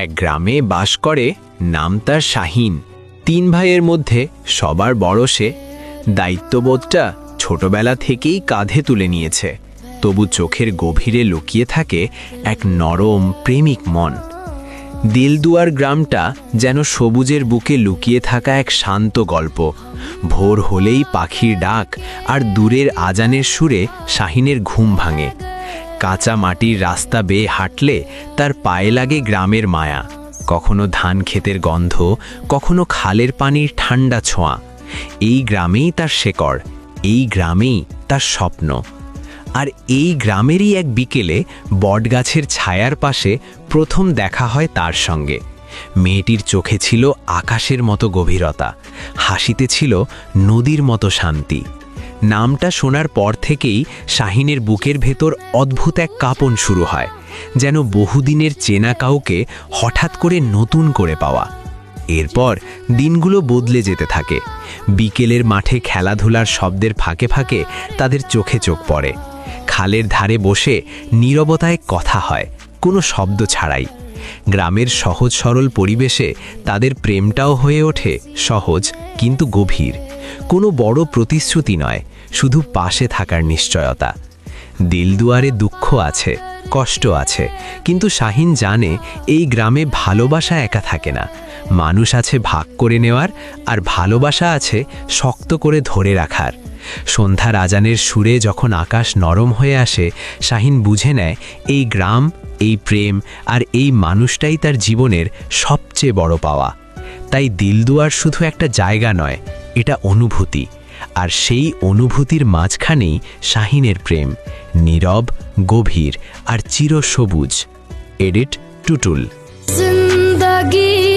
এক গ্রামে বাস করে, নাম তার শাহিন। 3 ভাইয়ের মধ্যে সবার বড় সে। দায়িত্ববোধটা ছোটবেলা থেকেই কাঁধে তুলে নিয়েছে। তবু চোখের গভীরে লুকিয়ে থাকে এক নরম প্রেমিক মন। দিলদুয়ার গ্রামটা যেন সবুজের বুকে লুকিয়ে থাকা এক শান্ত গল্প। ভোর হলেই পাখির ডাক আর দূরের আজানের সুরে শাহিনের ঘুম ভাঙে। কাঁচা মাটির রাস্তা বেয়ে হাঁটলে তার পায়ে লাগে গ্রামের মায়া, কখনো ধান ক্ষেতের গন্ধ, কখনো খালের পানির ঠান্ডা ছোঁয়া। এই গ্রামেই তার শেকড়, এই গ্রামেই তার স্বপ্ন। আর এই গ্রামেরই এক বিকেলে বটগাছের ছায়ার পাশে প্রথম দেখা হয় তার সঙ্গে। মেয়েটির চোখে ছিল আকাশের মতো গভীরতা, হাসিতে ছিল নদীর মতো শান্তি। নামটা শোনার পর থেকেই শাহিনের বুকের ভেতর অদ্ভুত এক কাঁপন শুরু হয়, যেন বহুদিনের চেনা কাউকে হঠাৎ করে নতুন করে পাওয়া। এরপর দিনগুলো বদলে যেতে থাকে। বিকেলের মাঠে খেলাধুলার শব্দের ফাঁকে ফাঁকে তাদের চোখে চোখ পড়ে। খালের ধারে বসে নীরবতায় কথা হয়, কোনো শব্দ ছাড়াই। গ্রামের সহজ সরল পরিবেশে তাদের প্রেমটাও হয়ে ওঠে সহজ কিন্তু গভীর। কোনো বড় প্রতিশ্রুতি নয়, শুধু পাশে থাকার নিশ্চয়তা। দিলদুয়ারে দুঃখ আছে, কষ্ট আছে, কিন্তু শাহিন জানে এই গ্রামে ভালোবাসা একা থাকে না। মানুষ আছে ভাগ করে নেওয়ার, আর ভালোবাসা আছে শক্ত করে ধরে রাখার। সন্ধ্যার আজানের সুরে যখন আকাশ নরম হয়ে আসে, শাহিন বুঝে নেয় এই গ্রাম, এই প্রেম আর এই মানুষটাই তার জীবনের সবচেয়ে বড় পাওয়া। তাই দিলদুয়ার শুধু একটা জায়গা নয়, এটা অনুভূতি। আর সেই অনুভূতির মাঝখানেই শাহিনের প্রেম, নীরব, গভীর আর চিরসবুজ। এডিট টুটুল। जिंदगी